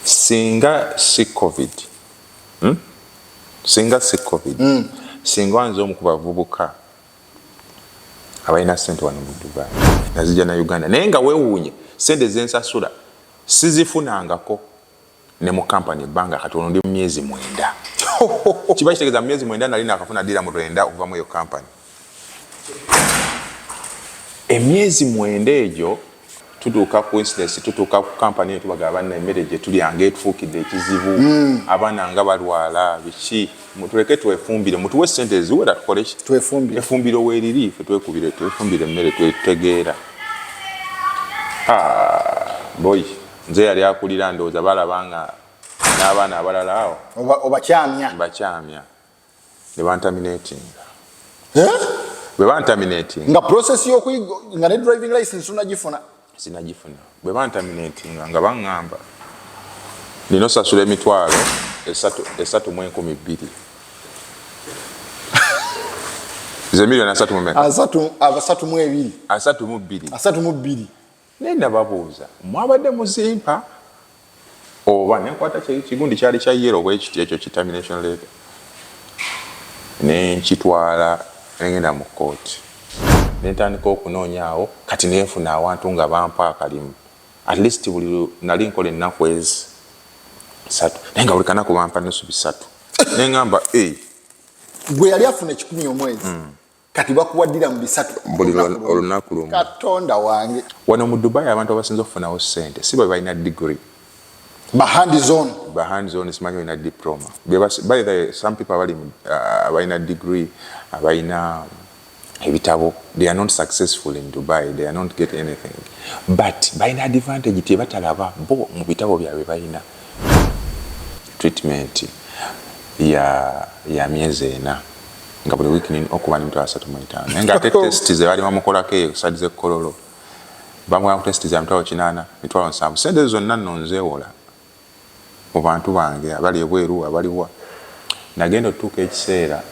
singa si covid singa si covid singa wanze omu ku bavubuka abalina ssente wano mu Dubai nazija na Uganda naye nga weewuunye ssente zensasula sizifunangako ne mu kampani ebbanga katono ndi mu myezi 9 kiba kitegeeza mu myezi 9 nali nakafuna dirham 9 okuva mu eyo kampani emyezi 9 egyo tutuuka ku incidence tutuuka ku kampani yetu bagaba banna emmere gye tulyanga etufuukidde ekizibu abaana nga balwala biki mutuleke twefumbire mutuwe ssente eziwera tukole ki twefumbire weeriri ffe twekubire twefumbire emmere twetegeera boy nze yali akulira ndowooza balabanga n'abaana abalala awo bakyamya ne bantaminatinga bwe bantaminatinga nga process nga ne driving license unagifuna sinagifuna bwe bantaminatinga nga baŋŋamba nina osasula emitwalo 3,200 ze miliyoni 3,200 naye nababuuza mwabadde muzimpa oba nenkwata kigundi kyali kya yero bwekiti ekyo termination letter nenkitwala nengenda mu kooti nentandika okunoonyaawo kati nenfuna awantu nga bampa akalimu at least buli nali nkola ennaku ezi 3 naye nga buli kanaku bampa nusu 3 neŋŋamba gwe yali afuna 10 omwezi kati bakuwaddira mu 3 buli olunaku lumu katonda wange wano mu Dubai abantu abasinza okufunawo ssente si bwe balina degree bahandi zone simanyi balina diploma by the way some people balina degree abalina ebitabo they are not successful in Dubai they are not getting anything but balina advantage tebatalaba bo mu bitabo byabwe balina treatment ya myezi 4 nga buli wiki ni okuba ni mtwalo 3.5 nga test ze bali bamukolako side ze kololo bamwe ku test za mtwalo 8 mitwalo 7 sente zonna nonzeewola mu bantu bange abali ebweru abaliwa nagenda otuuka ekiseera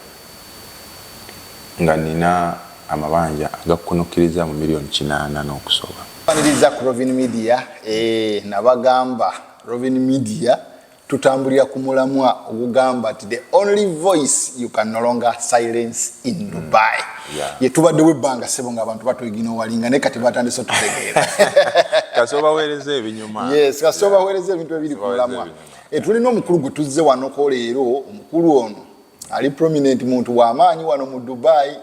nga nina amabanja agakunukiriza mu miliyoni 8 n'okusoba paniriza ku Rovin Media nabagamba Rovin Media tutambulira ku mulamwa ogugamba ati the only voice you can no longer silence in Dubai yetubadde webbanga sebo nga abantu batwegino walinga ne kati batandise tutegeera kasoba wereze ebinyuma kasoba wereze ebintu ebiri ku mulamwa tulina omukulu gwe tuzze wano ko leero omukulu ono ali prominent muntu w'amaanyi wano mu Dubai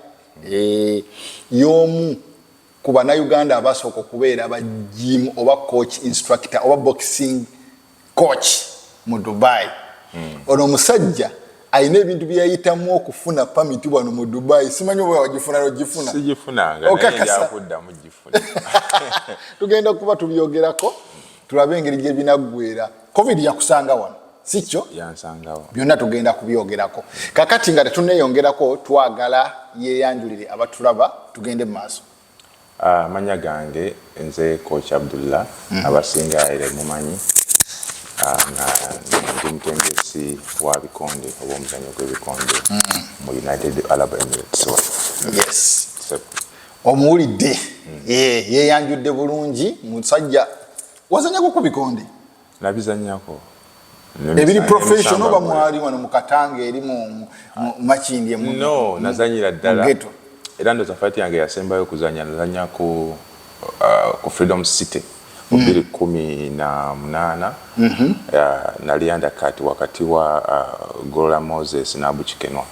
y'omu ku bannayuganda abasooka okubeera aba gym oba coach instructor oba boxing coach mu Dubai ono omusajja ayina ebintu byayitamu okufuna permit wano mu Dubai simanyi oba wagifuna sigifunanga naye yakudda mu gifuna tugenda kuba tubyogerako tulabe engeri gye binaggwera covid yakusanga wano sikyo yansangawo byonna tugenda kubyogerako kakati nga tetuneyongerako twagala yeyanjulire abatulaba tugende mu maaso manya gange nze coach Abdullah abasinga ere mumanyi nga ndi mutendesi wa bikonde oba omuzannyo gw'ebikonde mu United Arab Emirates yes omuwulidde yeyanjudde bulungi musajja wazanyako ku bikonde nabizanyako ebiri professional ba mwali wano mu Katanga eri mu Makindi no nazanyira ddala era ndo safari yange yasembayo kuzanya nazanya ku Freedom City mu 2018 nali undercut wakati wa Gola Moses na Abuchikenwa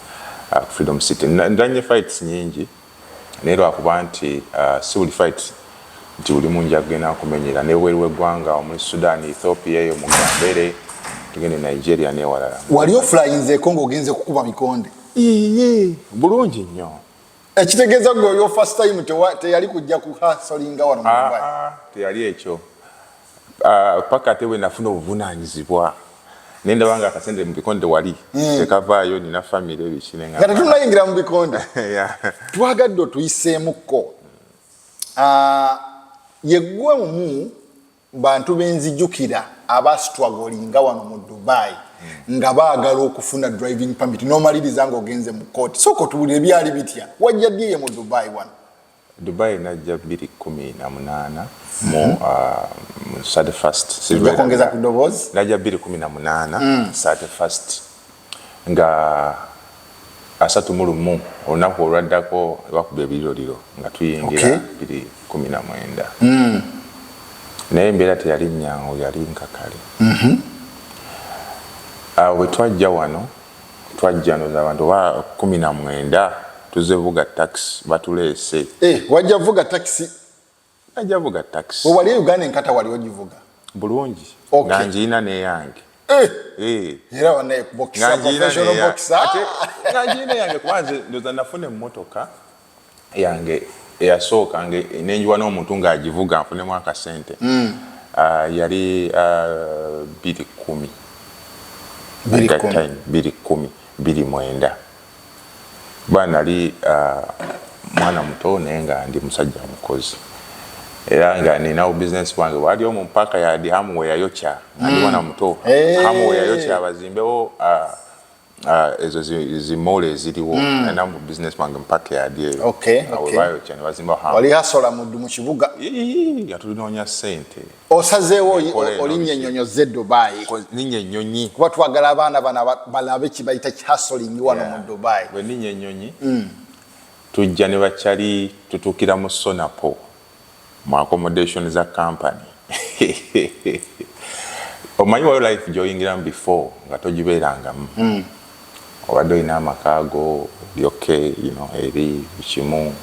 Freedom City ndanye fights nyingi nero akuba nti si buli fight nti buli munja gena kumenyera neweerwe gwanga muri Sudan Ethiopia yo mu Gambere tugende Nigeria ne walala wali offline Kongo ogenze kukuba mikonde bulungi nnyo ekitegeeza ngo yo first time teyali kujja ku hustlinga wano mu Dubai teyali ekyo paka tewe nafuna obuvunanyizibwa nenda wanga akasende mu bikonde wali tekavaayo nina family ebishinenga nga tunayingira mu bikonde twagadde tuyiseemuko yeggwe mu bantu benzijukira aba strugglinga wano mu Dubai nga baagala okufuna driving permit no maliriza ngo ogenze mu court soko tubulire byali bitya wajja diye mu Dubai wano Dubai najja 2018 mu 31st. Nja kuongeza kudobozi. Najja 2018 31st. Nga asatu mulumu olunaku olwaddako bakuba ebiroliro nga tuyingira 2019. Naye embeera teyali nnyangu, yali nkakale. Bwe twajja wano twajja n'abantu ba 19 tuze vuga taxi batuleese. Wajja vuga taxi? Najja vuga taxi. Wali Uganda enkata wali ogivuga? Bulungi. Nga njiina neyange. Era wane boxer, professional boxer. Nga njiina yange kubanze ndoza nafune mmotoka yange eyasooka nenjiwa n'omuntu ng'agivuga nfunemu akasente. Yali 2010. 2019 bwana nali mwana muto naye nga ndi musajja mukozi era nga ninawo business wange wali omu mpaka ya dirham we yayokya ndi mwana muto hamu we yayokya abazimbewo ezo zimole eziriwo na mu business wange mpaka ya die bayokya ne bazimba hamu wali hasola muddu mu kibuga yatulinonya sente osazeewo olinnye ennyonyo ze Dubai ninye ennyonyi kuba twagala abaana bana balabe kibayita hustling wano mu Dubai bwe ninye ennyonyi tujja ne bakyali tutuukira mu Sonapo mu accommodation za company omanyi wayo life joyingiramu before nga togibeerangamu obadde olina amakaago okay, eri kimu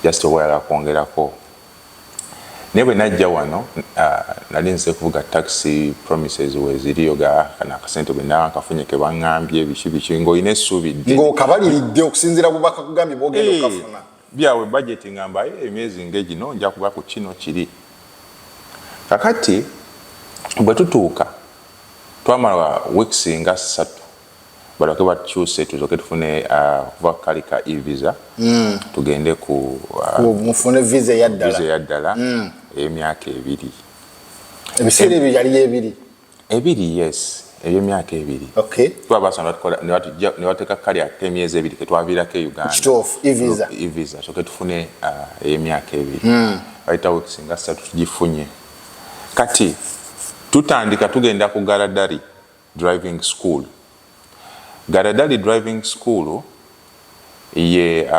just owayala kwongerako naye bwe najja wano nali nze kuvuga taxi promises weziriyo kana akasente bwe nawe akafunye ke baŋŋambye biki ng'olina essuubi dde ng'okabaliridde okusinziira ku bakakugambye bwogenda okafuna byawe budget ngamba emyezi ng'egino nja kuba ku kino kiri kakati bwe tutuuka twamala weeks nga 3 balake bakyuse tuzoke tufune vakalika e-visa tugende ku mufune visa yaddala emyaka 2 ebiseera ebyo yali ebiri yes ebyemyaka 2 twabasana ne wateeka kali ak'emyezi 2 ketwaviirako e Uganda e-visa soke tufune emyaka 2 bayita weeks nga 3 tugifunye kati tutandika tugenda ku Garadari driving school. Garadari driving school ye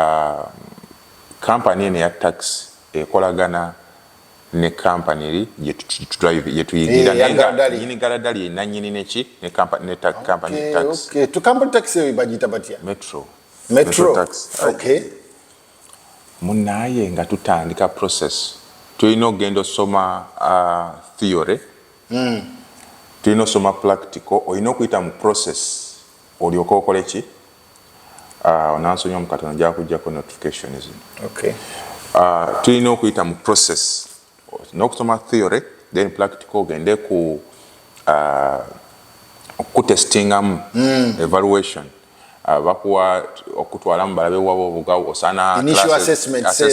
company ene ya taxi ekolagana ne company yetuyigira nini Garadari enanyini neki ne company tax. Okay, to company taxi bagita batya? Metro tax. Okay. Munaye nga tutandika process. Tulina ogenda osoma theory. Tulina osoma practical, olina okuyita mu process olyoka okole ki onansonyiwa mu katono nja kujjako notification zino. Tulina okuyita mu process n'okusoma theory then practical ogende kutestingamu evaluation bakuwa okutwalamu balabe waba obuga osana assessments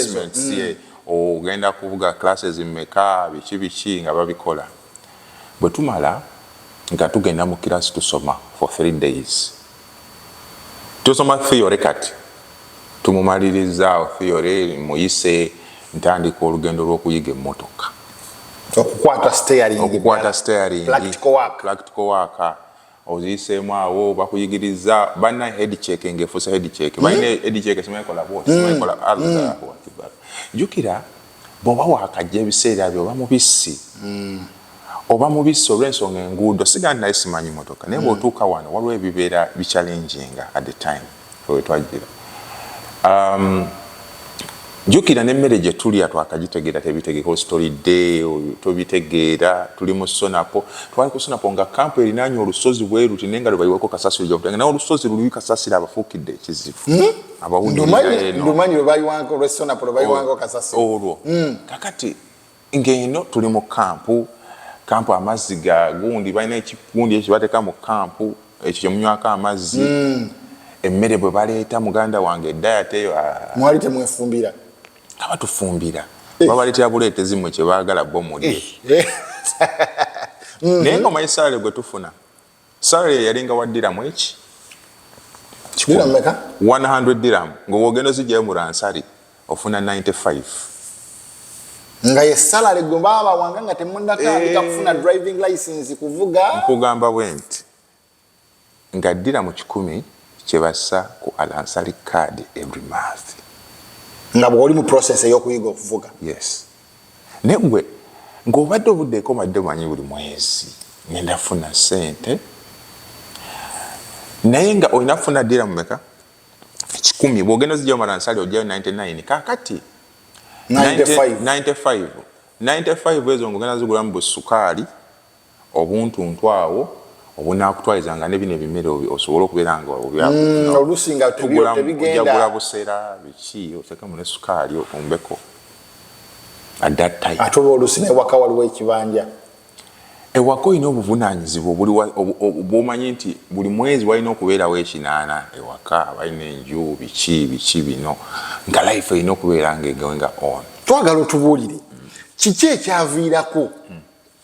ogenda kuvuga classes mmeka biki nga babikola bwe tumala nga tugenda mu kirasi tusoma for 3 days tusoma theory kati tumumaliriza theory muyise ntandika olugendo lw'okuyiga emmotoka okukwata steering practical work oziyiseemu awo bakuyigiriza banna head check ng'efuusa head check balina head check simanyi bwoti simanyi Allahu akbar jukira bw'oba waakajja ebiseera byo oba mubisi oba mubisi olw'ensonga enguudo sigandi naye simanyi motoka naye bw'otuuka wano waliwo ebibeera bichallenginga at the time wetwajjira jukira n'emmere gye tulya twakagitegeera tebitegeka story day tobitegeera tuli mu Sonapo twali ku Sonapo nga kampu erinaanye olusozi bweruti naye nga lwebaliweko kasasiro gyokutanga naye olusozi luli kasasiro abafuukidde ekizibu ndumanyi lwebayiwanko olwe Sonapo lwebayiwanko kasasiro olwo kakati ng'eno tuli mu kampu amazzi ga gundi balina ekigundi ekyo bateeka mu kampu ekyo kyemunywako amazzi emmere bwe baleeta muganda wange diet eyo mwali temwefumbira abatufumbira babaleetera buleetezi mmwe kye baagala bo mulye naye nga omanyi salary gwe tufuna salary yalinga wa dirham eki 100 dirham ng'ogenda ozigyayo mu Ransari ofuna 95 nga ye salary gomba abawanga nga temunnatandika kufuna driving license kuvuga nkugamba bwenti nga dirham 10 kyebassa ku alansali card every month nga bwoli mu process ey'okuyiga okuvuga. Yes. Negwe ng'obadde obuddeko madde manyi buli mwezi ngenda funa sente naye nga olina kufuna dirham meka 10 bw'ogenda ozijja mu alansali ojjayo 99 kakati 95 ezo ng'ogenda zigulamu busukaali obuntuntu awo obunaakutwalizanga ne bino ebimere osobole okubeera nga oluusi nga tebigenda busera biki osekamu ne sukaali ombeko at that time. Ate oba oluusi n'ewaka waliwo ekibanja ewaka olina obuvunaanyizibwa bw'omanyi nti buli mwezi walina okubeerawo ekinaana ewaka balina enju biki bino nga life erina okubeera nga egoinga on. Twagala otubuulire kiki ekyaviirako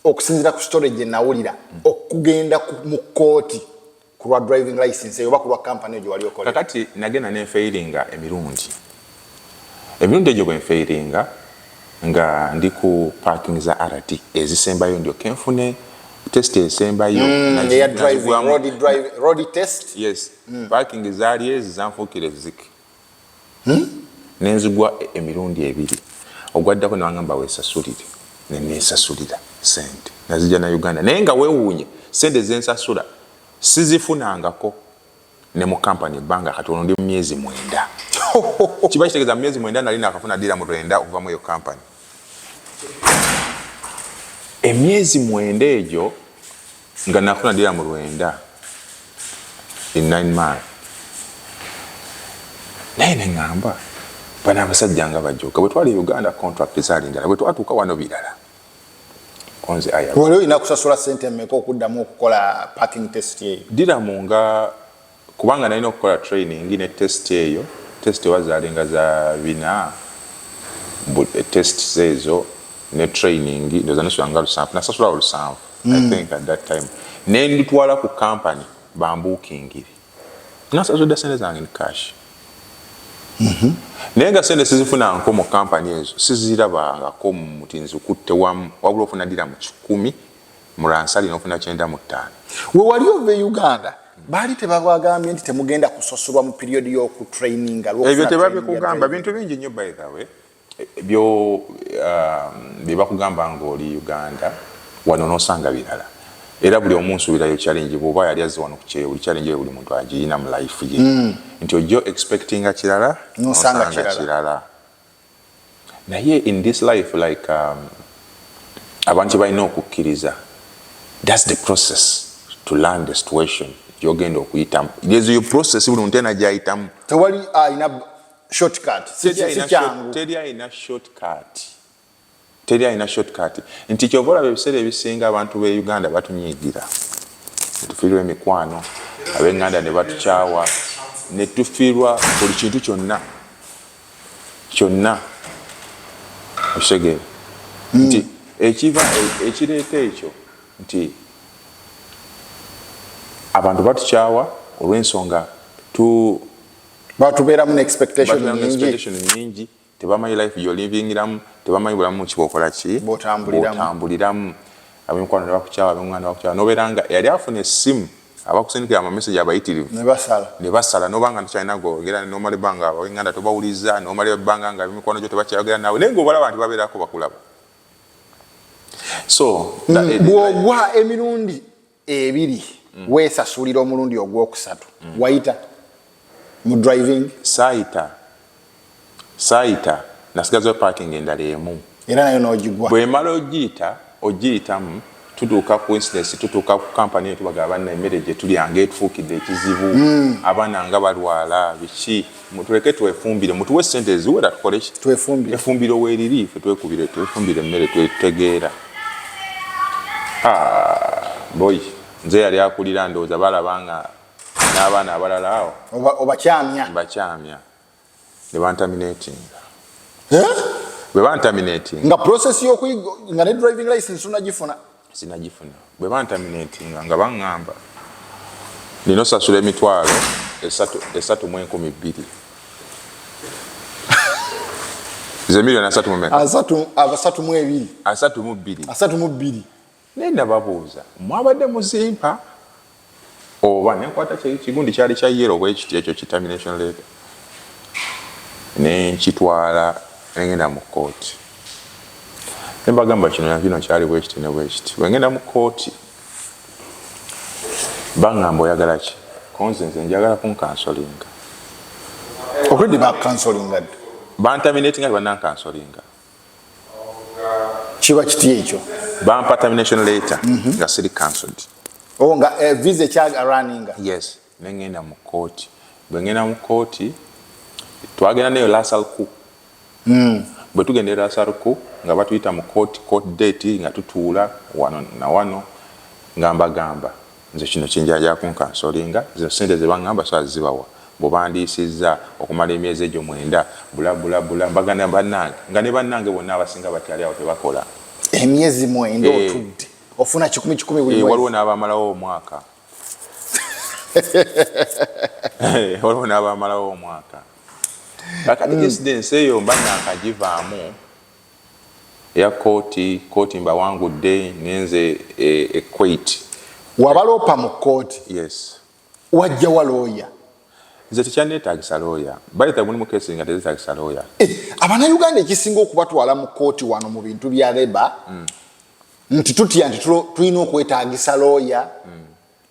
okusinziira ku storage enawulira okugenda mu kooti ku lwa driving license oba ku lwa kampani egyo wali okola? Kakati nagenda nenfeiringa emirundi egyo bwe nfeiringa nga ndi ku parking za RT ezisembayo ndio kenfune test esembayo road test. Yes. Parking zaali ezi zanfuukira ziki nenzigwa emirundi ebiri ogwaddako newangamba weesasulire neneesasulira sente nazijja na Uganda naye nga weewuunye sente zensasula sizifunangako ne mu kampani ebbanga katono ndi mu myezi 9 kiba kitegeeza mu myezi 9 nali nakafuna dirham 9 okuva mu eyo kampani. Emyezi 9 egyo nga nafuna dirham 9 in 9 months naye neŋŋamba bano abasajja nga bajooka bwe twali Uganda contract zaali ndala bwe twatuuka wano birala konze aya wali olina kusasula sente mmeka okuddamu okukola parking test eyo? dirham nga kubanga nalina okukola training ne test eyo test wazaalinga za 4 test zezo ne training ndoza nesanga lusanvu nasasula lusanvu. I think at that time nenditwala ku company bambookingire nasasula sente zange in cash. Naye nga sente sizifuna nko mu kampani ezo sizirabangako muti nzikutte wamu wabula ofuna dirham 10 mu lansali n'ofuna 95. We wali ova e Uganda baali tebabagambye nti temugenda kusasulwa mu period y'okutraininga? Ebyo tebabikugamba bintu bingi nnyo by the way byo bye bakugamba ng'oli Uganda wano n'osanga birala era buli omu nsuubirayo challenge bw'oba yali azze wano ku kyeyo buli challenge buli muntu agirina mu life ye nti ojjo expectinga kirala n'osanga kirala. Naye in this life like abantu balina okukkiriza that's the process to learn the situation gy'ogenda okuyitamu. There's your process buli muntu ena gy'ayitamu. Tewali ina shortcut. Teri alina shortcut. Nti kyova olaba ebiseera ebisinga abantu b'e Uganda batunyiigira netufiirwa emikwano ab'enganda ne batukyawa netufiirwa buli kintu kyonna okitegeera nti ekireeta ekyo nti abantu batukyawa olw'ensonga batubeeramu expectation nyingi tebamanyi life gy'olivingiramu tebamanyi bulamu kibokola ki bw'otambuliramu. Ab'emikwano ne bakukyawa ab'enganda bakukyawa n'obeera nga yali afuna essimu abakusindikira amamesagi abayitirivu ne basala n'obanga ntukyalina googera n'omala ebbanga ab'enganda tobawuliza n'omala ebbanga nga ab'emikwano gyo tebakyayogera naawe naye ng'obalaba nti babeerako bakulaba. So bw'ogwa emirundi ebiri weesasulira omulundi ogwokusatu wayita mu driving? Saayita nasigaza parking endala emu era nayo n'ogigwa. Bwe mala ogiyitamu tutuuka ku incidence tutuuka ku kampani eyo tubaga abanna emmere gye tulyanga etufuukidde ekizibu abaana nga balwala biki mutuleke twefumbire mutuwe sente eziwera tukole ki twefumbire weeriri ffe twefumbire emmere twetegeera. Boy nze yali akulira ndowooza balabanga n'abaana abalala awo bakyamya ne bantaminatinga. Bwe bantaminatinga nga process y'okuyiga nga ne driving license unagifuna? Sinagifuna. Bwe bantaminatinga nga baŋŋamba nina osasula emitwalo 3,200 Ze milioni asatu mu meka? Asatu mu ebiri. Asatu mu bbiri. Asatu mu bbiri. Nenda babuuza mwabadde muzimpa oba nenkwata kigundi kyali kya yero bwekiti ekyo determination letter ne nkitwala ngenda mu kooti nembagamba kino kyali bwekiti ne bwekiti wengenda mu kooti bangamba oyagala ki konze nze njagala kunkansolinga already back cancelling banterminating nga banankansolinga kiba kiti ekyo bampa termination letter nga siri cancelled. Nga visa kyaga running. Yes, nengenda mu kooti. Bwe ngenda mu kooti twagenda neyo lasalku. Bwe tugenda lasalku nga batuyita mu court date nga tutuula wano na wano ngamba nze kino kinjaja kunkansolinga ze sente ze bangamba so azibawa bo bandisiza okumala emyezi egyo 9 bula mbagana bannange nga ne bannange bonna abasinga batyali awo tebakola emyezi 9 otudde ofuna 10 buli mwezi waliwo n'abamalawo omwaka waliwo n'abamalawo omwaka kakati incidence eyo mba nankagivaamu ya kooti mbawangudde ngenze Kuwait wabalopa mu kooti. Yes. Wajja wa lawyer. Nze tekyanneetaagisa lawyer. Baleta mulimu keesi nga tezeetaagisa lawyer. Abannayuganda ekisinga okubatwala mu kooti wano mu bintu bya leba nti tutya nti tulina okwetaagisa lawyer,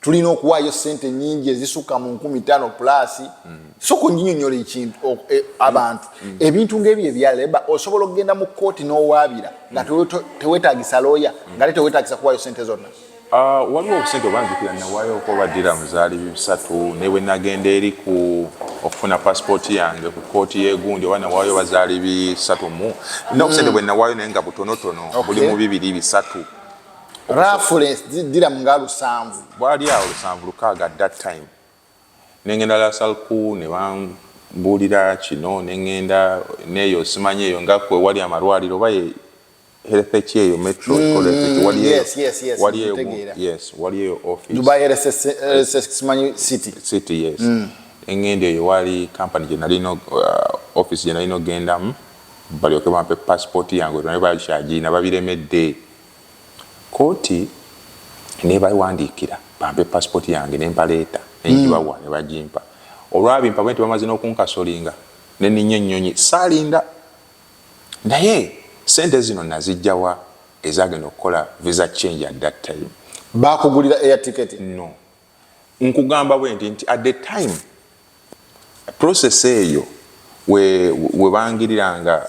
tulina okuwaayo ssente nnyingi ezisuka mu 15,000 plus. Soko nnyonnyola ekintu abantu ebintu ng'ebyo ebya leba osobola okugenda mu kooti n'owaabira nga teweetaagisa lawyer nga teweetaagisa kuwaayo ssente zonna. Waliwo obusente obanjukira nawaayo okuba dirham zaali 3 ne bwe nagenda eri okufuna passport yange ku kooti y'egundi oba nawaayo bazaali 3 mu n'obusente bwe nawaayo naye nga butonotono buli mu 2-3 reference dirham nga 7 bwali awo 7-6 at that time nengenda lasalku ne bambuulira kino nengenda neeyo simanyi eyo nga kwe wali amalwaliro oba health eyo metro college waliyo office Dubai RSS city yes engende eyo wali company general office general gendamu balyoke bampe passport yange ne bakyagina babiremedde kooti ne bawandiikira bampe passport yange ne mpaleeta nenjibawa ne bajimpa olwabimpa bwe bamaze n'okunkasolinga ne ninnya ennyonyi saalinda naye sente zino nazijjawa ezagenda okukola visa change at that time. Bakugulira air ticket? No. Nkugamba bwe nti at the time process eyo we bangiriranga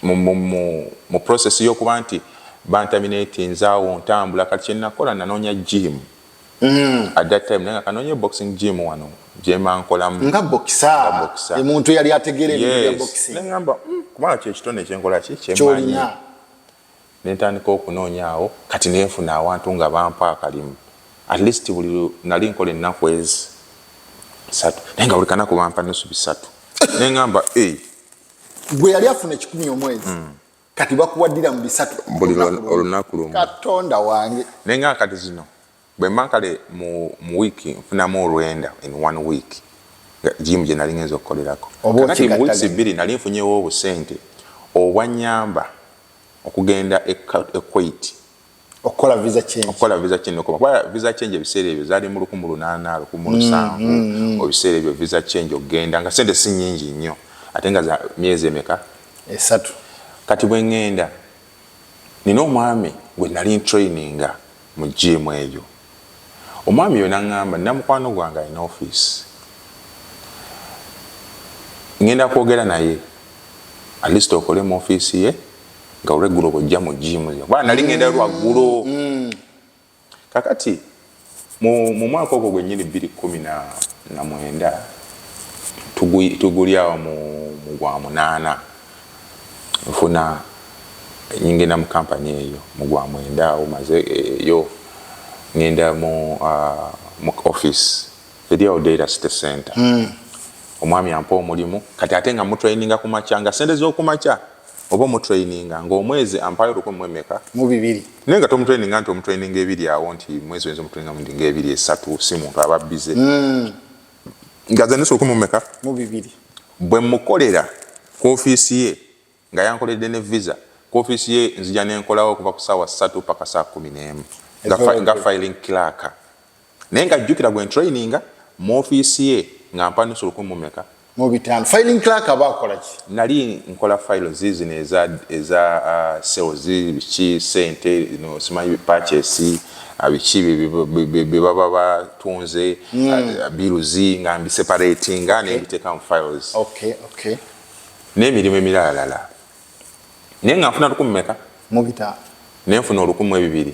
mu process y'okuba nti banterminate nzaawo ntambula kati kyenakola nanoonya gym. At that time nenga kanoonya boxing gym wano gyema nkolamu nga boxer omuntu yali ategeera ebya boxing nengamba kumala kyekitone ekyenkola kyemmanyi nentandika okunoonyaawo kati nenfuna awantu nga bampa akalimu at least buli nali nkola ennaku 3 naye nga buli kanaku bampa nusu 3 nengamba gwe yali afuna 10 omwezi kati bakuwaddira mu 3 buli olunaku lumu katonda wange nenga kati zino bwe mankale mu week nfunamu 9 in 1 week gym gye nali ngenza okukolerako kati mu weeks 2 nali nfunyewo obusente obwanyamba okugenda Kuwait okola visa change kuba visa change ebiseera ebyo zaali mu 1800 17 ebiseera ebyo visa change okugenda nga sente si nnyingi nnyo ate nga za myezi emeka 3 kati bwe ngenda nina omwami gwe nali traininga mu gym eyo omwami yo nangamba namukwano gwange alina office ngenda kwogera naye at least okole mu office ye nga regular bojja mu gym ye bwana nali ngenda lwaggulo kakati mu mwaka ogwo gwennyini 2019 tuguli awo mu gwa 8 nfuna nyingenda mu company eyo mu gwa 9 awo maze yo ngenda mu office eri data city center omwami ampa omulimu kati ate nga mutraininga ku macha nga sente z'okumacha oba mutraininga ng'omwezi ampayo lukumu emeka mu 2 nenga tomutraininga nti omutraininga 2 awo nti mwezi wenza omutraininga mu ndinga 2 3 si muntu aba bize nga ze nusu lukumu emeka mu 2 bwe mukolera ku office ye nga yankoledde ne visa ku office ye nzija nenkolawo okuva ku ssaawa 3 paka saa 11 nga filing clerk naye nga jjukira gwe training mu office ye nga mpa nusu 100 mu bitano filing clerk abakola ki nali nkola files zino eza sales biki sente no simanyi purchase abiki baba batunze biruzi nga mbi separating ne biteka mu files okay n'emirimu emirala naye nga nfuna 100 mu bitano nenfuna 200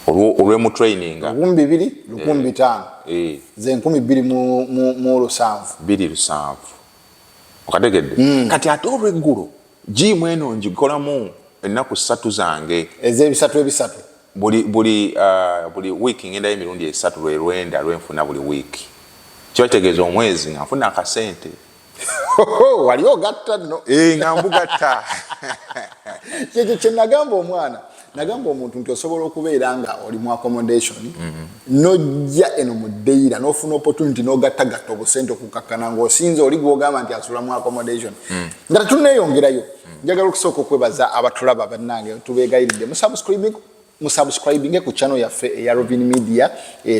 olw'emu training 2,500 ze 2,000 mu lusanvu 2,700 okategedde kati ate olw'eggulu jimu eno njikolamu ennaku 3 zange ez'ebisatu buli wiiki ngendayo emirundi 3 lwenda lwenfuna buli wiiki kiba kitegeeza omwezi nga nfuna akasente wali ogatta nno nga mbugatta kyekyo kye nagamba omwana nagamba omuntu nti osobola okubeera nga oli mu accommodation nojja eno mu ddeira n'ofuna opportunity n'ogattagatta obusente okukakkana ng'osinze oli gw'ogamba nti asula mu accommodation nga tetuneeyongerayo njagala okusooka okwebaza abatulaba bannange tubeegayiridde musubscribinge ku channel yaffe eya Rovin Media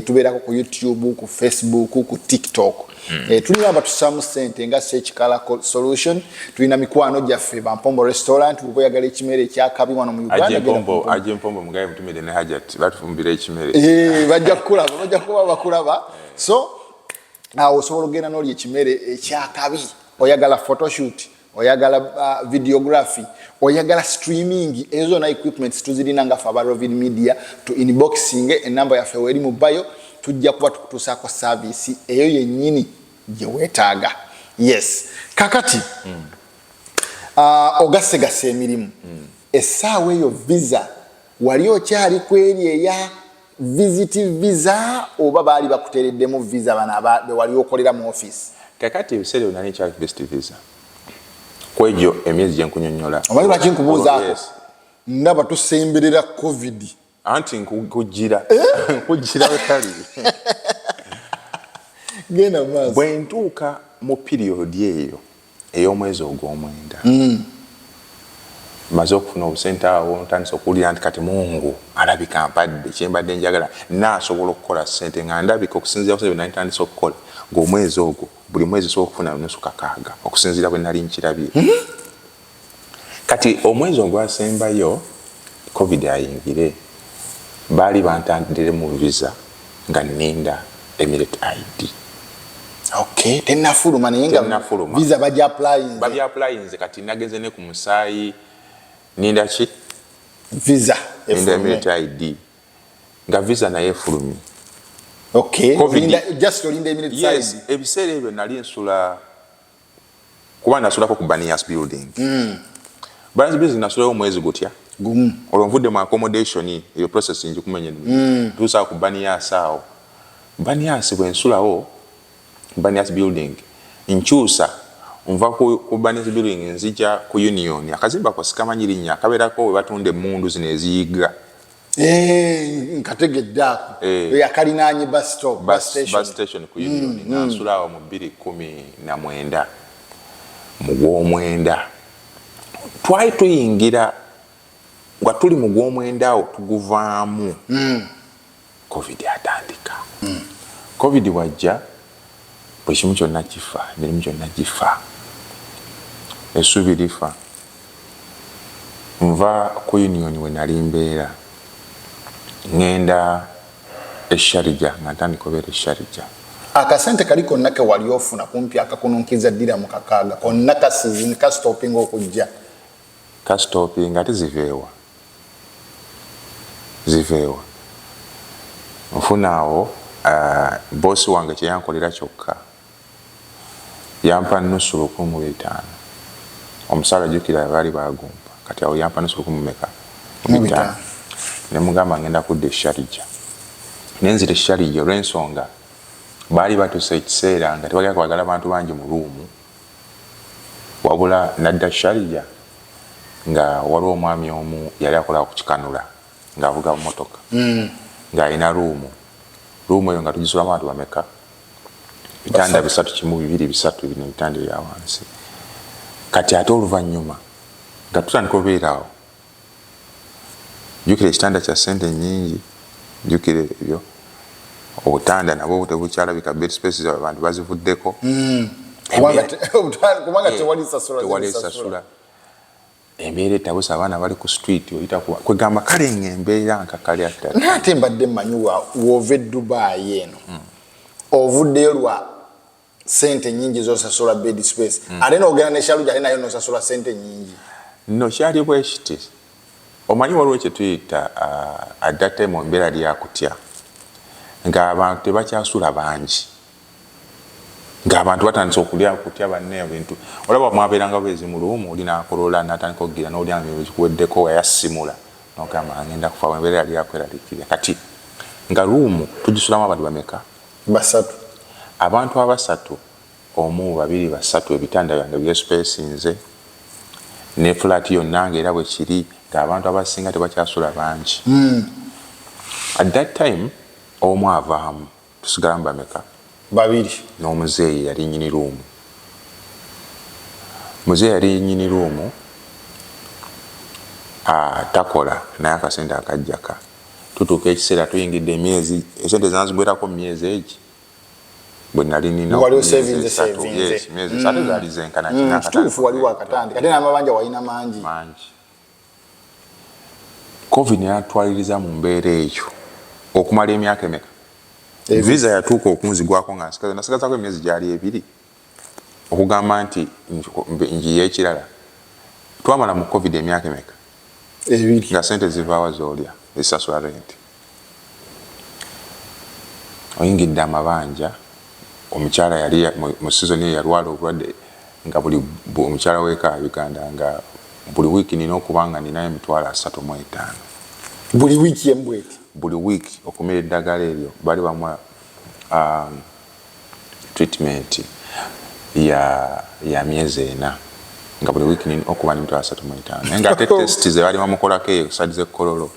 tubeerako ku YouTube ku Facebook ku TikTok tulina abatussaamu ssente nga Search Color Solution tulina mikwano gyaffe Bampombo Restaurant bwe oyagala ekimere ekyakabi wano mu Uganda Ajje Mpombo mugaye mutumire ne Hajat batufumbira ekimere bajja kuba bakulaba so osobola ogenda n'oli ekimere ekyakabi oyagala photoshoot oyagala videography oyagala streaming ezo na equipments tuzirina nga fa Rovin Media to inboxing enamba yaffe weri mu bio tujja kuba tukutusaako service eyo yennyini gye weetaaga yes kakati ogasegasa emirimu essaawa eyo visa wali okyali kweri eya visit visa oba baali bakuteereddemu visa bana be wali okolera mu office kakati ebiseera byonna nekyali best visa kwejo emyezi gye nkunyonnyola omanyi lwaki nkubuuzaako ndaba tusemberera covid anti nkujjira wetali genda maaso bwe ntuuka mu period eyo ey'omwezi ogw'omwenda maze okufuna obusente awo ntandisa okuwulira nti kati Mungu alabika mpadde kyembadde njagala naasobola okukola ssente nga ndabika okusinziira ku ssente ntandisa okukola ng'omwezi ogwo buli mwezi sobola okufuna nusu 600 okusinziira bwe nali nkirabye kati omwezi ogwasembayo covid ayingire baali bantandire mu visa nga nninda Emirate ID okay tennafuluma naye nga visa bajja applyinze kati nageze ne ku musaayi ninda ki visa ninda Emirate ID nga visa naye fulumi okay just olinda Emirate ID yes ebiseera ebyo nali nsula kuba nasulako ku Banias building Banias building nasulayo omwezi gutya gumu olwonvudde mu accommodation eyo process njikumenye tuusa ku Banias awo Banias bwe nsulawo Banias building nkyusa nva ku Banias building nzija ku Union akazimba ko sikamanyi linnya akabeerako we batunda emmundu zino eziyiga nkategeddaako yakalinaanye bus station ku Union nga nsulawo mu 2019 mu gw'omwenda twali tuyingira nga tuli mu gw'omwenda awo tuguvaamu covid atandika covid wajja buli kimu kyonna kifa emirimu gyonna gifa essuubi lifa nva ku Union we nali mbeera ngenda Sharjah nga ntandika obeera Sharjah akasente kali konna ke wali ofuna kumpi akakununkiza dirham 600 konna kasizini kastoping okujja kastoping ate ziveewa nfunaawo bosi wange kyeyankolera kyokka yampa nusu 1,500 omusaala jjukira baali bagumpa kati awo yampa nusu 1,500 ne mugamba ngenda kudda Sharjah nenzira Sharjah olw'ensonga baali batuuse ekiseera nga tebagala kwagala bantu bangi mu ruumu wabula nadda Sharjah nga waliwo omwami omu yali akola ku kikanula ng'avuga mmotoka ng'alina ruumu eyo nga tugisulamu abantu bameka bitanda 3 kimu 2 3 bino bitanda ebya wansi kati ate oluvannyuma nga tutandika obeerawo jjukira ekitanda kya ssente nnyingi jjukira ebyo obutanda nabwo tebukyalabika bed spaces abantu bazivuddeko kubanga tewali sasula embeera etabusa abaana bali ku street oyita kwegamba kale ng'embeera nkakali ate mbadde mmanyi woova Dubai eno ovuddeyo lwa sente nyingi zosasula bed space ate n'ogenda ne Sharjah ate nayo nosasula sente nyingi no kyali bwe kiti omanyi waliwo kye tuyita at that time embeera lyakutya ng'abantu tebakyasula bangi ng'abantu batandise okulya kutya banne ebintu olaba mwabeeranga bwezi mu luumu oli n'akolola n'atandika okugira n'olya nga ekikuweddeko yasimula n'ogamba agenda kufa embeera lyakweraliikirira kati nga luumu tugisulamu abantu bameka basatu abantu abasatu omu babiri basatu ebitanda byange byespacinze ne flat yonna ng'era bwe kiri ng'abantu abasinga tebakyasula bangi at that time omu avaamu tusigalamu bameka babiri n'omuzeeyi yali nnyini luumu muzeeyi yali nnyini luumu takola naye akasente akajjaka tutuuka ekiseera tuyingidde emyezi esente zanzigwerako mu myezi egi bwe nali nina myezi satu zaali zenkana kituufu waliwo akatandi kate n'amabanja walina mangi covid yatwaliriza mu mbeera eyo okumala emyaka emeka visa yatuuka okunzigwako nga nasigazaako emyezi gyali ebiri okugamba nti njiye ekirala twamala mu covid emyaka emeka ebiri nga sente zivaawa z'olya ezisasula renti oyingidde amabanja omukyala yali mu season eyo yalwala obulwadde nga buli omukyala w'eka Uganda nga buli wiiki nina okuba nga ninayo emitwalo 35 buli wiiki embweti buli wiiki okumira eddagala eryo bali bamuwa treatment ya myezi 4 nga buli wiiki nina okuba n'emitwalo 35 naye nga ate test ze bali bamukolako eyo sadi z'ekkololo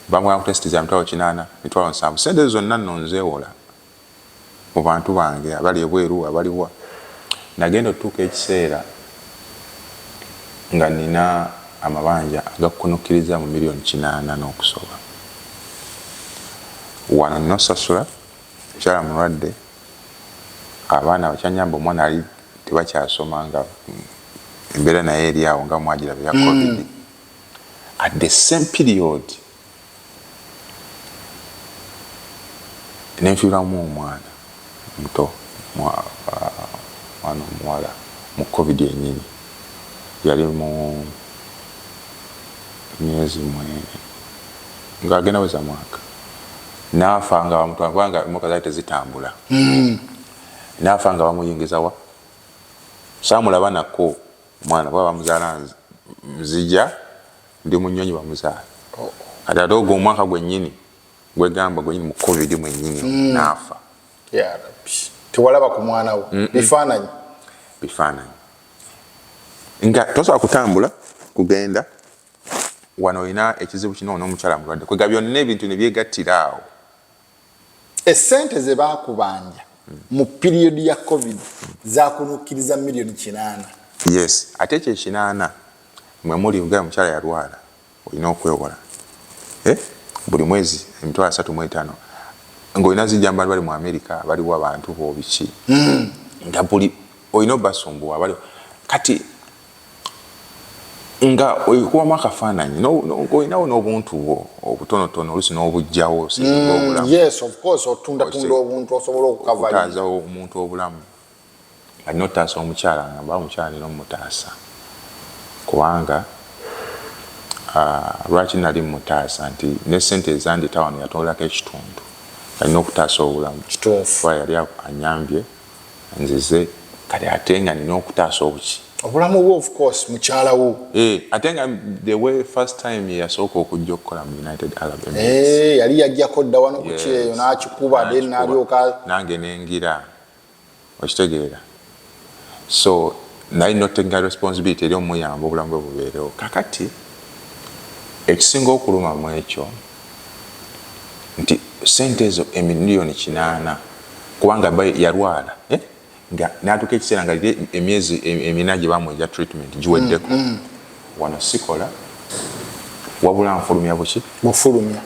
bamuwa test za mitwalo 8 mitwalo 7 sente zonna nno nzeewola mu bantu bange abali ebweru abaliwa nagenda otuuka ekiseera nga nina amabanja agakunukkiriza mu miliyoni 8 n'okusoba wano nosasula mukyala mulwadde abaana bakyanyamba omwana ali tebakyasoma nga embeera naye eri awo nga mwagiraba ya covid at the same period nenfiiramu omwana muto mwana omuwala mu covid yenyini yali mu myezi 4 ng'agenda weza mwaka naafa nga bamutwala kubanga emmotoka zaali tezitambula naafa nga bamuyingiza wa saamulaba nako mwana kuba bamuzaala nzija ndi mu nnyonyi bamuzaala kati ate ogwo omwaka gwennyini gwegamba gwennyini mu covid mwennyini naafa tewalaba ku mwana wo bifaananyi nga tosobola kutambula kugenda wano olina ekizibu kino n'omukyala mulwadde kwega byonna ebintu ne byegattira awo essente ze baakubanja mu piriyodi ya covid zakunukkiriza miliyoni 8 yes ate ekyo 8 mwe muli nga omukyala yalwala olina okwewola buli mwezi emitwalo 35 ng'olina zijjamba bali mu Amerika baliwo abantu boobiki nga buli olina obasumbuwa baliwo kati nga okubamu akafaananyi olinawo n'obuntu bwo obutonotono olusi n'obujjawo yes of course otundatunda obuntu osobola okutaaza omuntu obulamu alina otaasa omukyala ngamba omukyala nina omutaasa kubanga lwaki nali mutaasa nti ne sente ezandita wano yatolako ekitundu alina okutaasa obulamu kuba yali anyambye nzize kati ate nga nina okutaasa obuki obulamu bwo of course mukyala wo ate nga the way first time yasooka okujja okukola mu United Arab Emirates yali yajjako dda wano ku kyeyo n'akikuba then n'alyoka nange nengira okitegeera so nalina otenga responsibility eri omuyamba obulamu bwe bubeerewo kakati ekisinga okuluma mu ekyo nti sente ezo emiliyoni 8 kubanga yalwala nga natuka ekiseera nga emyezi emina gye bamweja treatment giweddeko wano sikola wabula nfulumya buki mufulumya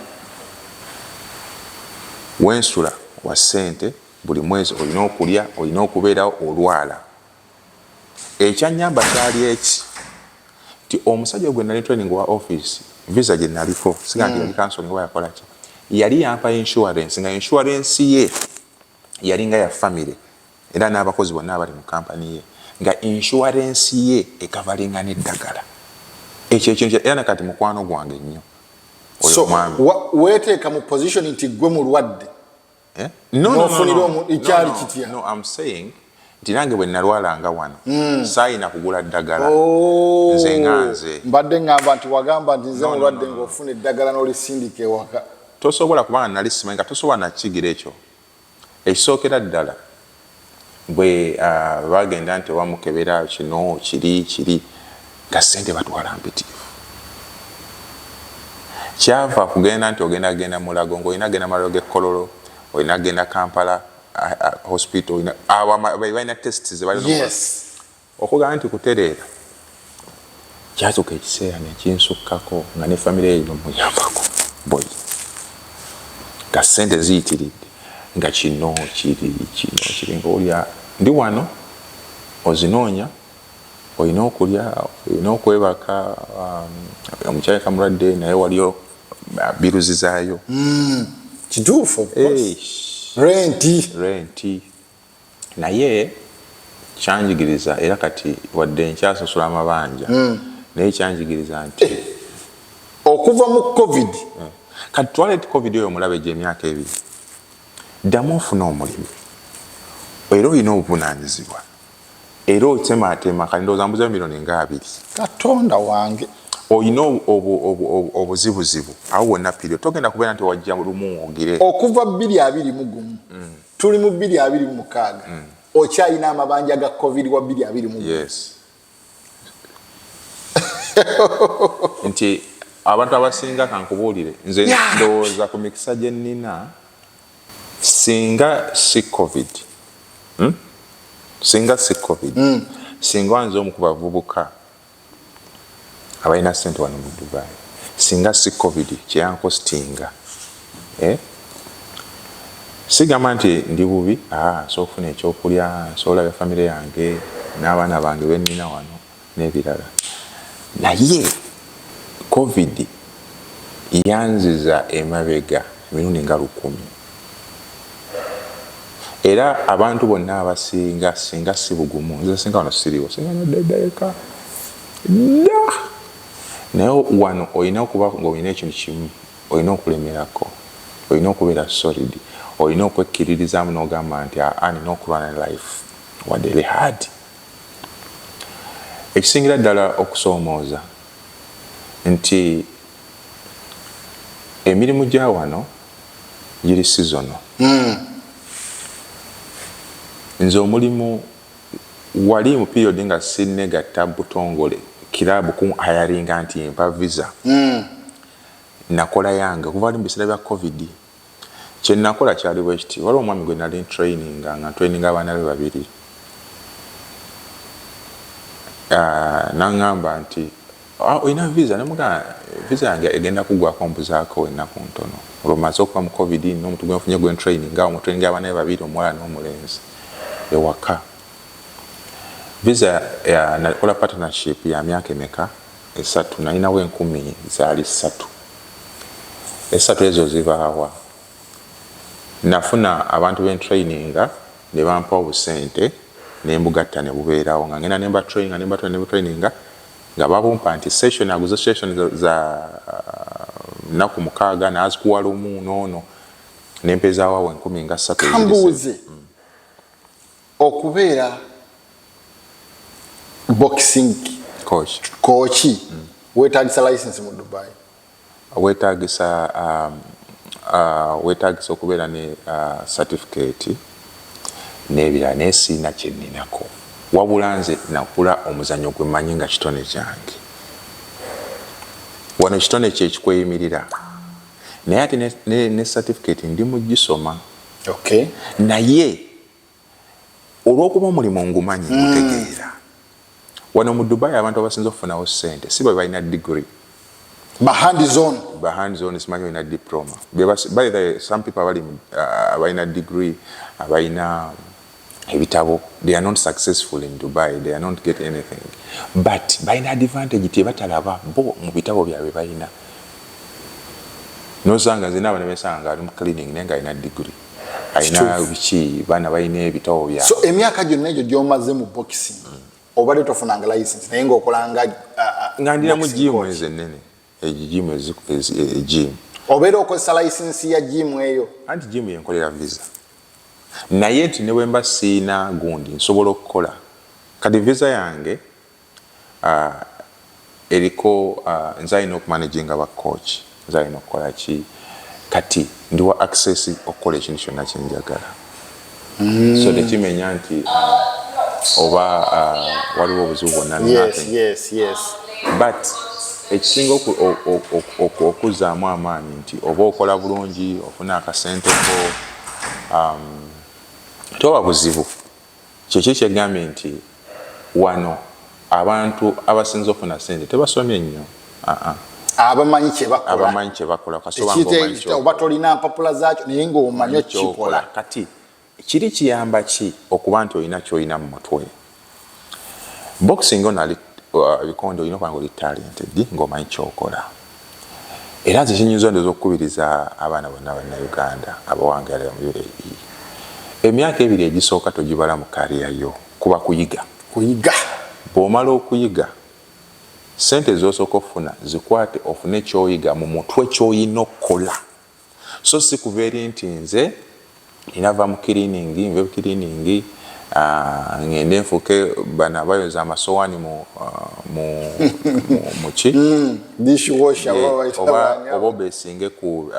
wensula wa ssente buli mwezi olina okulya olina okubeerawo olwala ekyanyamba kyali eki ti omusajja gwe nali training wa office visa gye naliko singa nti yali counseling wa yakola ki yali yampa insurance nga insurance ye yali nga ya family era n'abakozi bonna abali mu kampani ye nga insurance ye ekavalinga n'eddagala ekyo ekintu era nakati mukwano gwange nnyo so weteeka mu position nti gwe mulwadde ikyali kitya no I'm saying nti nange bwe nalwalanga wano saayina kugula ddagala nze nga nze mbadde ngamba nti wagamba nti nze mulwadde ng'ofuna eddagala n'olisindika ewaka tosobola kubanga nali simanyi nga tosobola nakigira ekyo ekisookera ddala bwe bagenda nti wamukebera kino kiri nga ssente batwala mpitivu kyava kugenda nti ogenda Mulago ng'olina genda maliro g'ekkololo olina genda Kampala hospital balina tests zebalina okugamba nti kutereera kyatuuka ekiseera nekinsukkako nga ne famire eyo muyambako boy nga ssente ziyitiridde nga kino kiri ng'olya ndi wano ozinoonya olina okulya olina okwebaka omukyala kamulwadde naye waliyo biruzizaayo kituufu renti naye kyanjigiriza era kati wadde nkyasasula amabanja naye kyanjigiriza nti okuva mu covid kati twaleti covid oyo omulabe gy'emyaka ebiri ddamu ofuna omulimu era olina obuvunaanyizibwa era otemaatema kati ndowooza mbuzeyo miliyoni nga 2 katonda wange olina obuzibuzibu awo wonna period togenda kubeera nti wajja lumu ogire okuva 2021 tuli mu 2026 okyalina amabanja ga covid wa 2021 yes nti abantu abasinga kankubuulire nze ndowooza ku mikisa gye nnina singa si covid singa wanze omu ku bavubuka abalina ssente wano mu Dubai singa si covid kyeyankostinga sigamba nti ndi bubi nsobola okufuna ekyokulya nsobola olaba famire yange n'abaana bange bennina wano n'ebirala naye covid yanziza emabega emirundi nga 1000 era abantu bonna abasinga singa si bugumu nze singa wano siriwo singa naddeeka naye wano olina okuba ng'olina ekintu kimu olina okulemerako olina okubeera solid olina okwekkiririzaamu n'ogamba nti nina okulwana life wadde eri hard ekisingira ddala okusoomooza nti emirimu gya wano giri seasono nze omulimu wali mu period nga sinnegatta butongole kirabu ku hayaringa nti mpa visa nakola yange kuva ali mu biseera bya covid kye nakola kyali bwe kiti waliwo omwami gwe nali training nga training abaana be babiri nangamba nti olina visa nemuga visa yange egenda kugwako mbuzaako ennaku ntono olwomaze okuva mu covid n'omuntu gwe nfunye gwe training awo mutraining abaana be babiri omuwala n'omulenzi ewaka visa nakola partnership ya myaka emeka 3 nalinawo 10 zaali 3 ezo zibaawa nafuna abantu b'entraininga ne bampa obusente nembugatta ne bubeerawo nga ngenda nemba traininga nga babumpa nti session aguze session za naku 6 nazikuwa lumu noono nempezaawo 10 nga 3 kambuuze okubeera boxing coach wetagisa license mu Dubai wetagisa okubeera ne certificate n'ebirala naye siina kye nninako wabula nze nakula omuzannyo gwe mmanyi nga kitone kyange wano kitone kye kikweyimirira naye ate ne certificate ndi mu gisoma okay. naye olw'okuba omulimu ngumanyi gutegeera wano mu Dubai abantu abasinza okufunawo ssente si bwe balina degree hands on simanyi balina diploma by the way, some people abalina degree abalina ebitabo they are not successful in Dubai, they are not getting anything, but balina advantage tebatalaba bo mu bitabo byabwe balina nosanga nzina abana besanga ali mu cleaning nenga alina degree alina biki bana balina ebitabo byabwe. So emyaka gyonna egyo gy'omaze mu boxing obadde tofunanga license naye ng'okolanga ngandira mu gym ezenene gym gym obeera okozesa license ya gym eyo anti gym yenkolera visa naye nti ne bwemba siina gundi nsobola okukola kati visa yange eriko nzalina okumanaginga ba coach nzalina okukola ki kati ndiwa access okukola ekintu kyonna kyenjagala so tekimenya nti oba waliwo obuzibu bwonna yes but ekisinga okuzaamu amaanyi nti oba okola bulungi ofuna akasenteko toba buzibu kyekyo kyegambye nti wano abantu abasinza okufuna sente tebasomye nnyo abamanyi kyebakola oba tolina mpapula zaakyo naye ng'omanyi okikola kati kiri kiyamba ki okuba nti olina kyolina mu mutwe boxing onali bikonde olina okuba nga oli talented ng'omanyi kyokola era nze kinyinza ndoza okukubiriza abaana bonna bannayuganda abawangalira mu UAE emyaka ebiri egisooka togibala mu kariyayo kuba kuyiga bw'omala okuyiga sente z'osooka okufuna zikwate ofune kyoyiga mu mutwe ky'olina okukola so si kuva eri nti nze inava mu kiriningi nve kiriningi ngende nfuke bana bayoza amasowaani muki dishwasher oba obesinge ku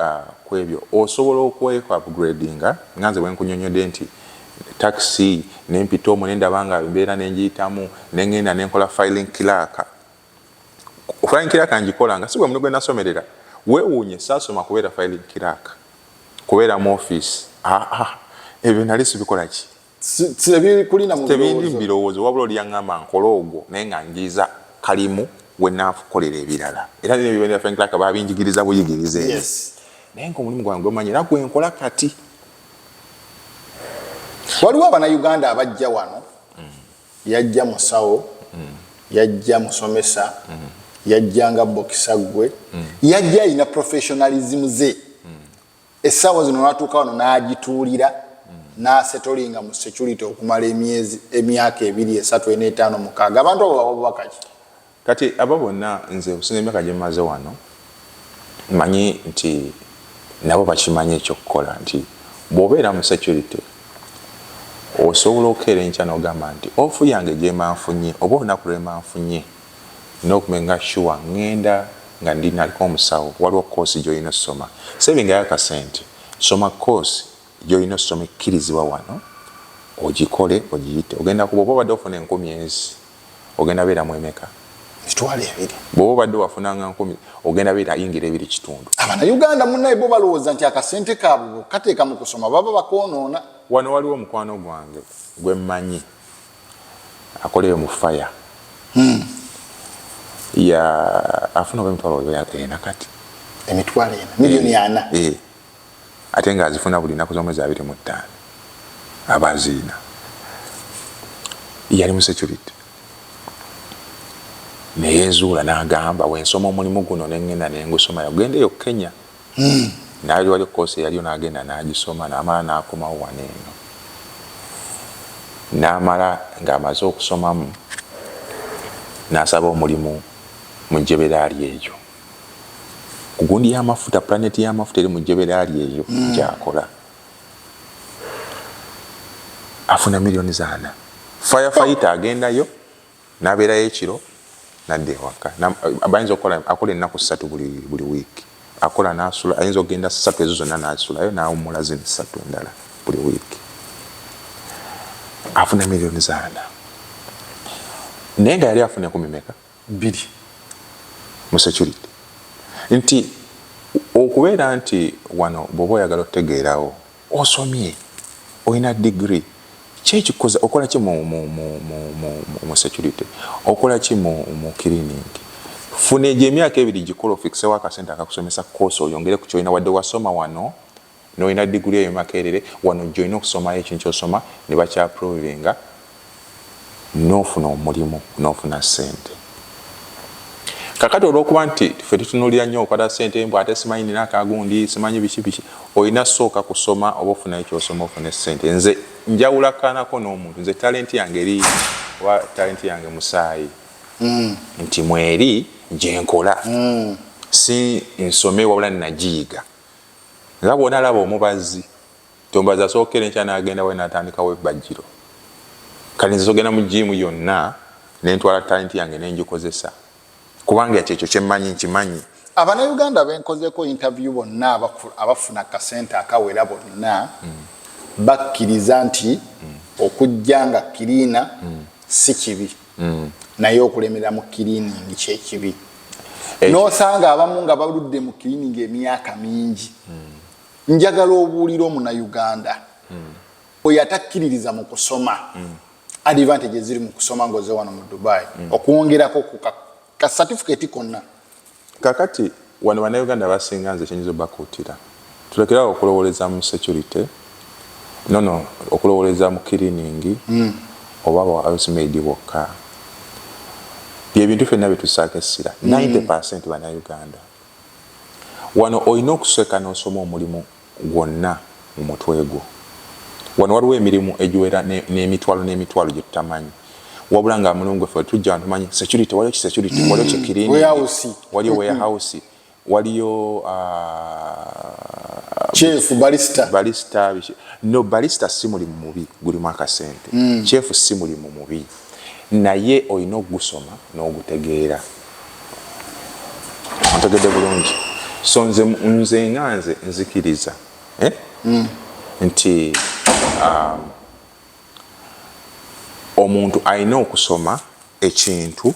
ebyo osobola okwefa upgradinga nganze bwenkunyonyodde nti taxi nempita omwo nendabanga mbeera nenjiyitamu nengenda nenkola filing clerk njikola si bwe muno gwe nasomerera weewuunye saasoma kubeera filing clerk kubeera mu office ebyo nali sibikola ki tebindi birowoozo wabula olyaŋŋamba nkola ogwo naye nga njiza kalimu we naakolera ebirala era nebyo filing clerk babinjigiriza buyigiriza eyo naye ng'omulimu gwange gwemanyi era gwenkola kati waliwo abannayuganda abajja wano yajja musawo yajja musomesa yajja nga bokisa gwe yajja alina professionalism ze essaawa zino natuuka wano n'agituulira n'asetolinga mu security okumala emyaka 2, 3, 4, 5, 6 abantu abo babubaka ki kati abo bonna nze okusinga emyaka gye mmaze wano manyi nti nabo bakimanyi ekyokukola nti bw'obeera mu security osobola okukeera enkya n'ogamba nti ofu yange gyemanfunye oba olunaku lwemanfunye n'okumenga sure ngenda nga ndinaliko omusawo waliwo koosi gy'olina osoma sevingayo akasente soma koosi gy'olina osoma ekkirizibwa wano ogikole ogiyite ogenda kuba oba obadde ofuna 10,000 ogenda beeramu emeka mitwalo 2 bw'oba obadde wafunanga 10,000 ogenda beera yingira 2.5 abannayuganda munnaye bo balowooza nti akasente kaabwe kateeka mu kusoma baba bakoonoona wano waliwo omukwano gwange gwe mmanyi akoleyo mu fire afuna emitwalo 4 kati emitwalo 4 milioni 4 ate nga azifuna buli nnaku z'omwezi 25 abaziina yali mu security neyezuula n'agamba wensoma omulimu guno nengenda nengusoma yagendeyo Kenya naali wali koosi yaliyo n'agenda n'agisoma n'amala n'akomawo wano eno n'amala ng'amaze okusomamu n'asaba omulimu mu jjeberaali eyo ku gundi y'amafuta planeti y'amafuta eri mu jjeberaali eyo gy'akola afuna milioni 4 firefighter agendayo n'abeerayo ekiro nadde ewaka bayinza okukola akola ennaku 3 buli wiiki akola n'asula ayinza okugenda 3 ezo zonna n'asulayo n'awummula zino 3 endala buli wiiki afuna milioni 4 naye nga yali afuna 2 mu security nti okubeera nti wano bw'oba oyagala otegeerawo osomye olina degree Chechi koza okola chi mu security. Okola chi mu cleaning. Fune je myaka ebiri gikola fixe waka center akakusomesa course oyongere ku choina wadde wasoma wano no ina degree ya makerere wano join okusoma ekintu kyosoma ne bacha approvinga nofuna omulimu nofuna sente. Kakati olwokuba nti ffe tutunuulira nnyo okwata sente mbw ate simanyi nina akagundi simanyi biki olina sooka kusoma oba ofuna ekyosoma ofune sente. Nze njawulakanako n'omuntu nze talenti yange eri oba talenti yange musaayi nti mweri gyenkola si nsome wabula nagiyiga nga bwona laba omubazi tombaza sookera enkya n'agenda we n'atandikawo ebbajjiro kale nze sogenda mu jimu yonna nentwala talenti yange nengikozesa kubanga ekyo kyemmanyi nkimanyi. Abannayuganda benkozeko interview bonna abafuna kasente akawera bonna bakkiriza nti okujja nga kirina si kibi naye okulemera mu cleaning kyekibi. N'osanga abamu nga baludde mu cleaning emyaka mingi. Njagala obuulira omunnayuganda oyo atakkiririza mu kusoma advantages ziri mu kusoma ngoze wano mu Dubai okwongerako ku ka certificate konna. Kakati wano bannayuganda basinga nze kyenyizo bakuutira tulekera okulowoleza mu security okulowoleza mu cleaning oba wa housemaid wokka bye bintu ffenna bye tusaako essira 90% bannayuganda wano olina okuseka n'osoma omulimu gwonna mu mutwe gwo. Wano waliwo emirimu egiwera n'emitwalo gye tutamanyi wabula nga mulungu ffe tujja tumanyi security waliyo security waliyo cleaning waliyo warehouse waliyo chef barista no barista si mulimu mubi gulimu akasente chef si mulimu mubi naye olina ogusoma n'ogutegeera ontegedde bulungi. So nze nganze nzikiriza nti omuntu alina okusoma ekintu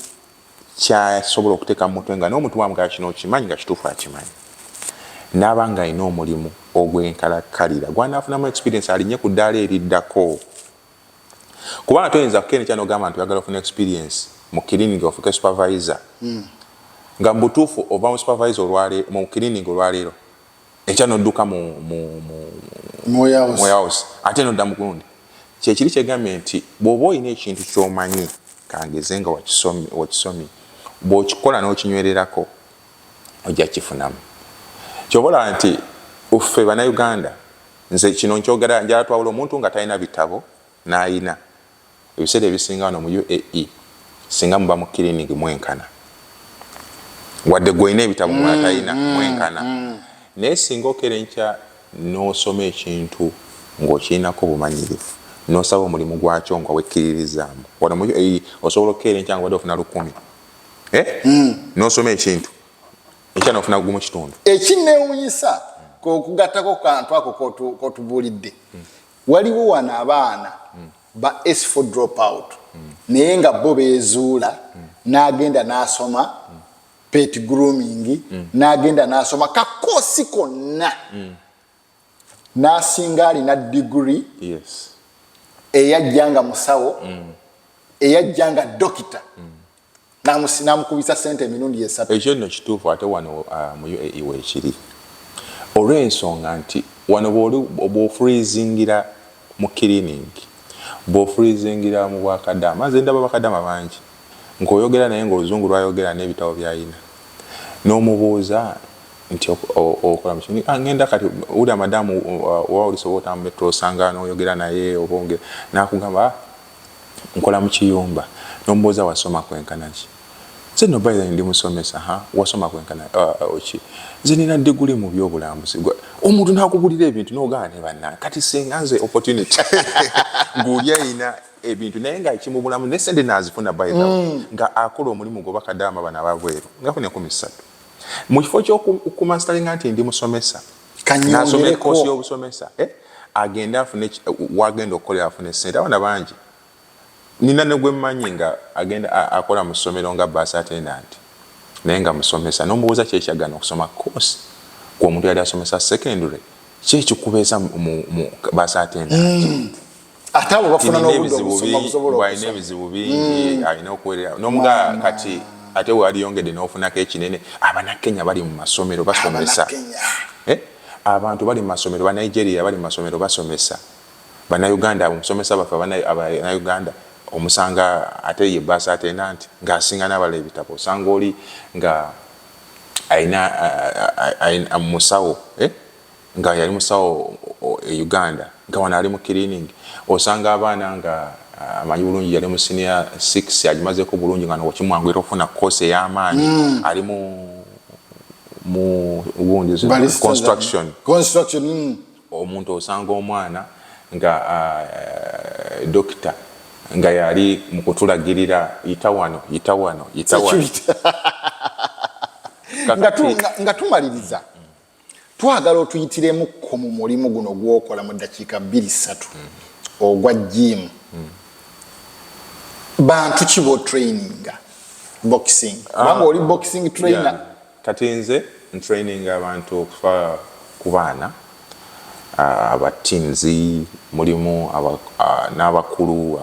kyasobola okuteeka mu mutwe nga n'omuntu wamugala kino okimanyi nga kituufu akimanyi n'aba nga alina omulimu ogw'enkalakkalira gwanaafunamu experience alinye ku ddaala eriddako kubanga toyinza kukene kyanogamba nti oyagala ofuna experience mu cleaning ofuke supervisor nga mu butuufu ova mu supervisor mu cleaning olwaleero ekya nodduka mu warehouse ate nodda mu gundi kyekiri kyegambye nti bw'oba olina ekintu ky'omanyi kangeze nga wakisomye bw'okikola n'okinywererako ojja kifunamu. Kyobola nti uffe bannayuganda nze kino nkyogera njala twawula omuntu nga talina bitabo n'ayina ebiseera ebisinga wano mu UAE singa muba mu cleaning mwenkana wadde gwolina ebitabo mwatayina mwenkana naye singa okera enkya n'osoma ekintu ng'okirinako bumanyirivu n'osaba omulimu gwakyo nga wekkiririzaamu wano mu UAE osobola okera enkya nga wadde ofuna 10 n'osoma ekintu ekya n'ofuna gumu kitundu. Ekinneewuunyisa okugattako kantu ako kotubuulidde waliwo wano abaana ba S4 dropout naye nga bo beezuula n'agenda n'asoma pet grooming n'agenda n'asoma kakoosi konna n'asinga alina degree eyajjanga musawo eyajjanga dokita n'amukubisa sente emirundi esatu. Ekyo nno kituufu ate wano mu UAE weekiri olw'ensonga nti wano bw'ofreezingira mu cleaning bw'ofreezingira mu bwakadama nze ndaba bakadama bangi ng'oyogera naye ng'oluzungu lwayogera n'ebitabo by'ayina n'omubuuza nti okola mu kintu ngenda kati uli madamu wawulisobola otambula metro osanga n'oyogera naye obongera n'akugamba nkola mu kiyumba n'omubuuza wasoma kwenkana ki nze no bayiza ndi musomesa wasoma kwenkana oki nze nina degree mu byobulambuzi omuntu n'akugulira ebintu n'ogana ne banna kati singa nze opportunity ng'oli ayina ebintu naye nga ekimubulamu ne sente n'azifuna bayiza nga akola omulimu gwo bakadama bana ababweru ngafuna 13 mu kifo ky'okumastalinga nti ndi musomesa n'asoma ekoosi y'obusomesa agenda afune wagenda okukolera afune sente abana bangi nina ne gwe mmanyi nga agenda akola mu ssomero nga bus attendant naye nga musomesa n'omubuuza kyekyagana okusoma koosi gw'omuntu yali asomesa secondary kyekikubeeza mu bus attendant atabo bafuna n'obudde obusoma busobola bwalina ebizibu bingi alina okuwerera n'omuga kati ate wali yongedde n'ofunako ekinene Abannakenya bali mu masomero basomesa abantu bali mu masomero Nigeria bali mu masomero basomesa Bannayuganda omusomesa baffe Abannayuganda omusanga ate ye basa attendant ng'asinga n'abala ebitabo osanga oli nga ayina musawo nga yali musawo Uganda nga wana ali mu cleaning osanga abaana nga amanyi bulungi yali mu senior 6 agimazeeko bulungi nga nokimwangwira okufuna course ey'amaanyi ali mu construction omuntu osanga omwana nga doctor nga yali mu kutulagirira yitawano nga tumaliriza twagala otuyitiremu ko mu mulimu guno gwokola mu dakiika 2-3 ogwa gym bantu kibo training boxing kubanga oli boxing trainer kati nze training abantu okufa ku baana abatinzi mulimu n'abakulu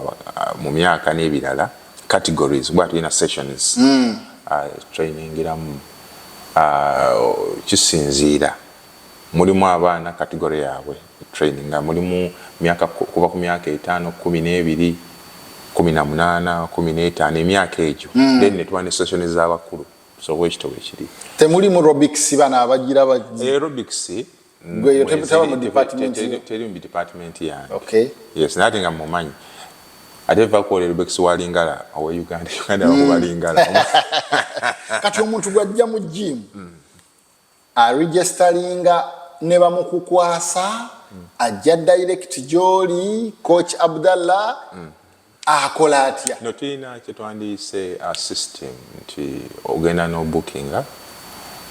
mu myaka n'ebirala categories bwa tulina sessions training iramu kisinziira mulimu abaana category yaabwe training mulimu myaka kuva ku myaka 5 12 18 15 emyaka egyo then netwane sessions z'abakulu so wekitobe kiri temulimu aerobics bana abagira aerobics gwe tebutaba mu department teri mu department yange okay yes nothing amumanyi adeva ko aerobics walingala awe Uganda wakubalingala kati omuntu gwajja mu gym a registeringa ne bamukukwasa ajja direct joli coach Abdallah akola atya no tina kyetwandiyise a system nti ogenda no booking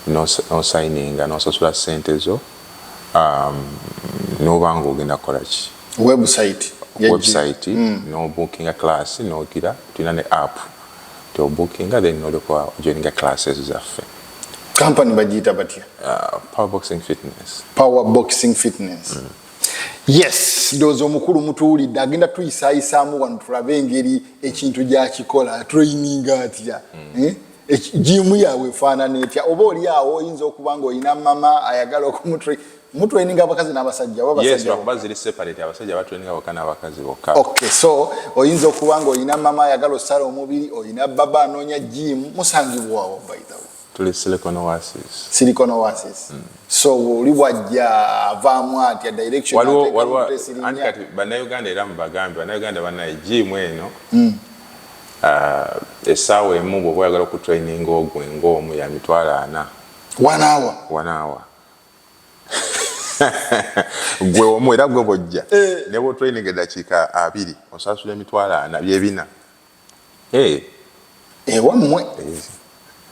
no signing no sasula sente zo no bango ogenda kolaki website no booking a class no gira tulina ne app to booking then no lokwa joining classes zaffe company bagita batya power boxing fitness yes dozo mukuru mutuulidde agenda tuyisaayisamu wano tulabe engeri ekintu gyakikola training atya gym yawe efaanana etya oba oli awo oyinza okuba nga olina mama ayagala mutraining abakazi n'abasajja yes bakuba ziri separate abasajja batraining abakana abakazi bokka okay so oyinza okuba nga olina mama ayagala osala omubiri olina baba anoonya gym musangibwawo by the way tuli Silicon Oasis so oli wajja avaamu atya direction ankati Bannayuganda era mu bagambi Bannayuganda banaye gym eno essaawa emu bw'oba oyagala okutraining ogwe ng'omu ya $40 1 hour gwe omu era gwe bojja ne bwo training eddakiika 2 osasula $40 byebina wammwe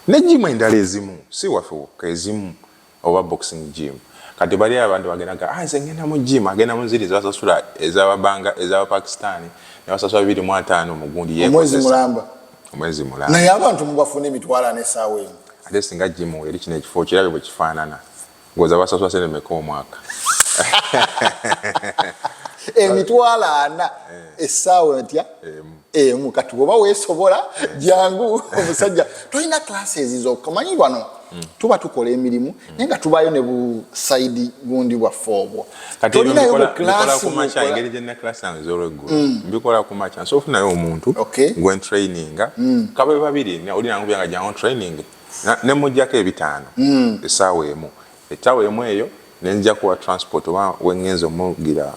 ne gym endala ezimu si waffe wokka ezimu oba boxing gym kati bali abantu bagenda nze ngenda mu gym agenda mu ziri zabasasula ez'ababanga ez'Abapakistani ne basasula 25 mu gundi omwezi mulamba naye abantu mubafuna $40 essaawa emu ate singa gym eri kino ekifo kirabe bwe kifaanana ngoza basasula sente meka omwaka $40 essaawa ntya emu kati bwoba weesobola jangu omusajja tolina classes z'okumanyi wano tuba tukola emirimu naye nga tubaayo ne bu side gundi bwaffe obwo tolinayo class kumacha engeri gye ne class yange z'olweggulu mbikola kumacha so ofunayo omuntu gwe traininga kabe babiri oli nangu byanga jangu training ne mujjako $5 essaawa emu ettaawa emu eyo nenja kuwa transport oba wengenzo mugira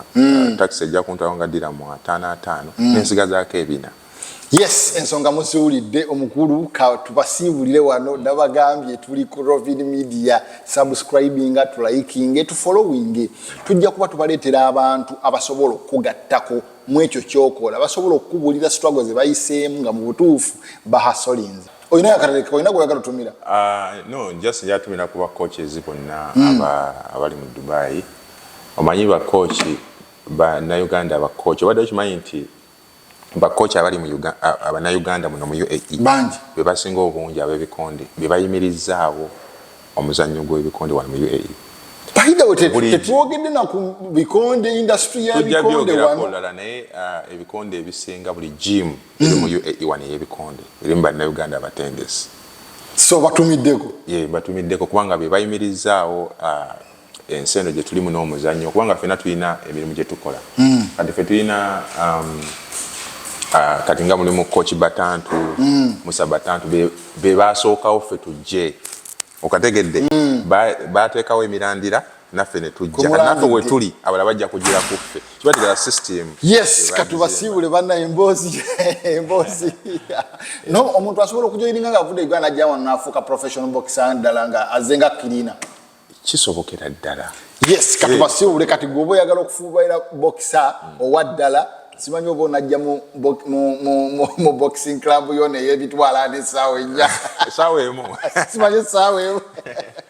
taxi ejja kuntwala nga dirham 5 nensigazaako $4 yes ensonga muziwulidde omukulu ka tubasiibulire wano nabagambye tuli ku Rovin Media subscribing tuliking tufollowing tujja kuba tubaleetera abantu abasobola okugattako mu ekyo kyokola basobola okukubulira struggles ze bayiseemu nga mu butuufu bahasolinze oyina akataleka oyina gwagala tumira no just njatumira kuba coaches bonna abali mu Dubai omanyi ba coach ba na Uganda ba coach obadde okimanyi nti ba coach abali mu Uganda abana Uganda muno mu UAE banji be basinga obungi ab'ebikonde be bayimirizaawo omuzannyo gw'ebikonde wano mu UAE By the way, tetwogedde na ku bikonde industry ya bikonde wano. Tujja naye ebikonde ebisinga buli gym eri mu UAE wano y'ebikonde eri mu bannayuganda abatendesi. So batumiddeko? Ye batumiddeko kubanga be bayimirizaawo ensi eno gye tulimu n'omuzannyo kubanga ffenna tulina emirimu gye tukola. Kati ffe tulina kati nga mulimu Coach Batantu, Musa Batantu be baasookawo ffe tujje. Okategedde baateekawo emirandira naffe ne tujja naffe we tuli abala bajja kugira ku ffe kibategera system. Yes, katubasiibule banna emboozi no omuntu asobola okujoyininga nga avudde Uganda ajja wano n'afuuka professional boxer ddala nga azenga cleaner. Kisobokera ddala. Yes, katubasiibule kati gwe oba oyagala okufuubaira boxer owa ddala simanyi oba onajja mu boxing club yona ey'ebitwala n'essaawa ennya. Essaawa emu. Simanyi essaawa emu.